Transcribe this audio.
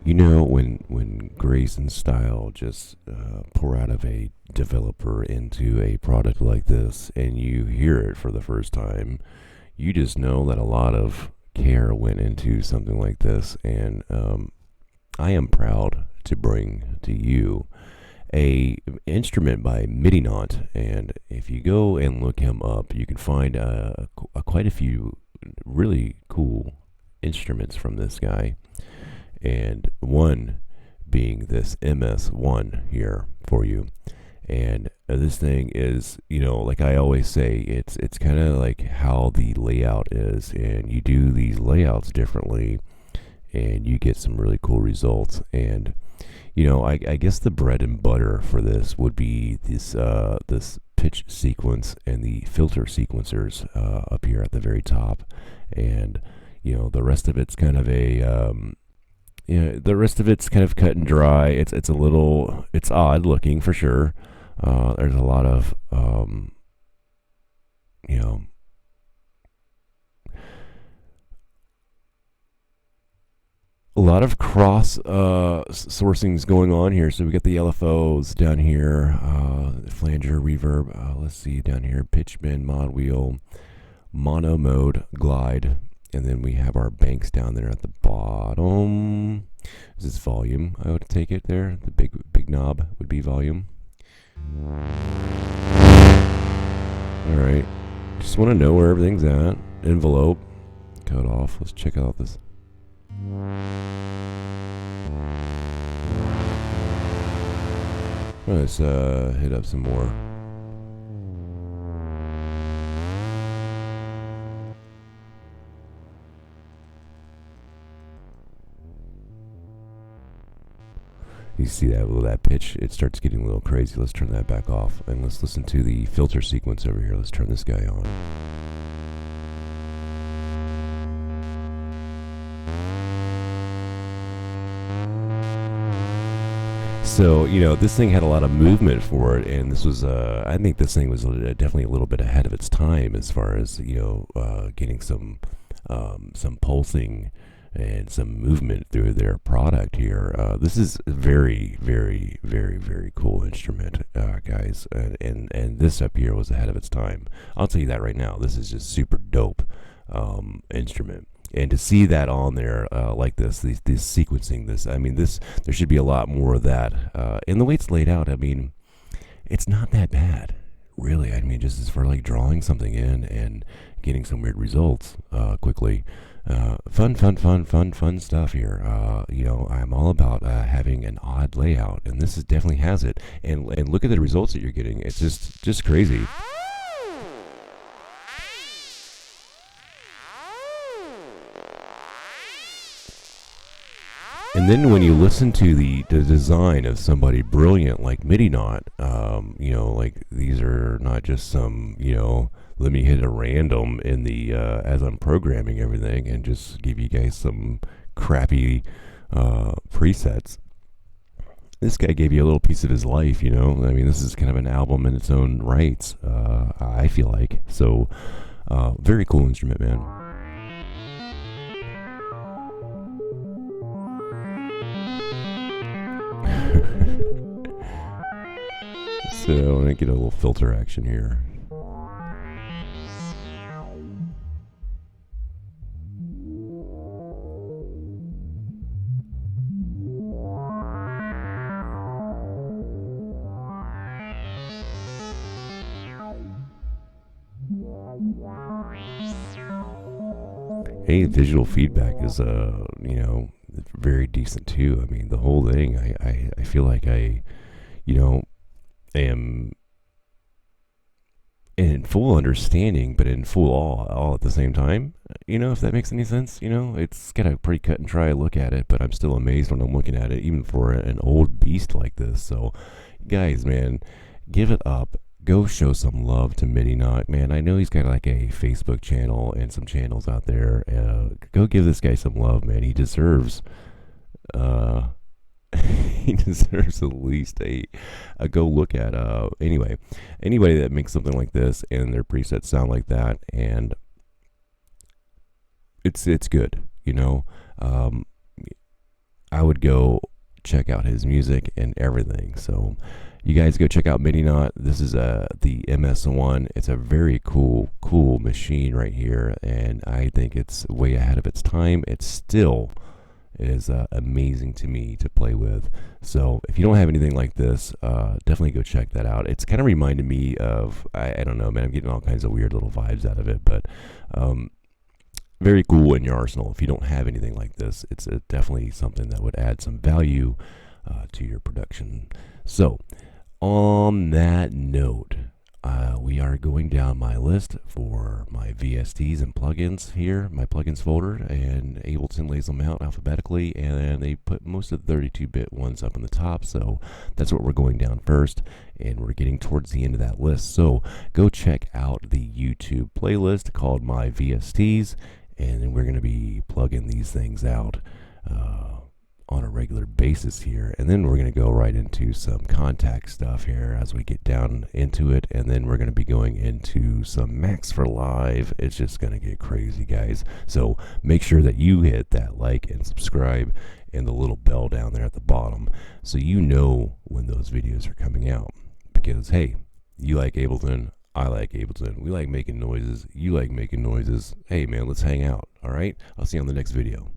You know, when grace and style just pour out of a developer into a product like this, and you hear it for the first time, you just know that a lot of care went into something like this. And I am proud to bring to you a instrument by Midinaut. And if you go and look him up, you can find quite a few really cool instruments from this guy, and one being this MS-01 here for you. And this thing is, like I always say, it's kind of like how the layout is, and you do these layouts differently, and you get some really cool results. And I guess the bread and butter for this would be this pitch sequence and the filter sequencers up here at the very top, and the rest of it's kind of the rest of it's kind of cut and dry. It's odd looking for sure. There's a lot of you know a lot of cross sourcings going on here. So we got the LFOs down here, Flanger, Reverb. Let's see down here, pitch bend, mod wheel, mono mode, glide, and then we have our banks down there at the bottom. This is volume. I would take it there. The big knob would be volume. All right. Just want to know where everything's at. Envelope, cut off. Let's check out this. Let's hit up some more. You see that pitch, it starts getting a little crazy. Let's turn that back off, and let's listen to the filter sequence over here. Let's turn this guy on. So, this thing had a lot of movement for it, and this was, I think this thing was definitely a little bit ahead of its time as far as, getting some pulsing and some movement through their product here. This is a very, very, very, very cool instrument, guys, and this up here was ahead of its time. I'll tell you that right now. This is just super dope instrument. And to see that on there like this sequencing, there should be a lot more of that. And the way it's laid out, it's not that bad, really. Just as for like drawing something in and getting some weird results quickly. Fun stuff here. I'm all about having an odd layout, and this definitely has it. And look at the results that you're getting. It's just crazy. And then when you listen to the design of somebody brilliant like Midinaut, like these are not just some, let me hit a random in the as I'm programming everything and just give you guys some crappy presets. This guy gave you a little piece of his life, this is kind of an album in its own rights, I feel like. So, very cool instrument, man. So I'm going to get a little filter action here. Hey, visual feedback is, very decent too. The whole thing, I feel like I am in full understanding, but in full awe all at the same time. If that makes any sense. It's got a pretty cut and dry look at it, but I'm still amazed when I'm looking at it, even for an old beast like this. So, guys, man, give it up. Go show some love to Midinaut, man. I know he's got like a Facebook channel and some channels out there. Go give this guy some love, man. He deserves he deserves at least a go look at. Anyway, anybody that makes something like this and their presets sound like that, and it's good, I would go check out his music and everything. So you guys go check out Midinaut. This is the MS-01. It's a very cool machine right here, and I think it's way ahead of its time. It still is amazing to me to play with. So if you don't have anything like this, definitely go check that out. It's kind of reminded me of, I don't know, man, I'm getting all kinds of weird little vibes out of it, but very cool in your arsenal. If you don't have anything like this, it's definitely something that would add some value to your production. So on that note, we are going down my list for my VSTs and plugins here, my plugins folder, and Ableton lays them out alphabetically, and they put most of the 32-bit ones up on the top, so that's what we're going down first, and we're getting towards the end of that list. So go check out the YouTube playlist called My VSTs, and then we're going to be plugging these things out on a regular basis here, and then we're going to go right into some contact stuff here as we get down into it, and then we're going to be going into some Max for Live. It's just going to get crazy, guys. So make sure that you hit that like and subscribe and the little bell down there at the bottom so you know when those videos are coming out, because hey, you like Ableton, I like Ableton, we like making noises, you like making noises. Hey man, let's hang out. All right, I'll see you on the next video.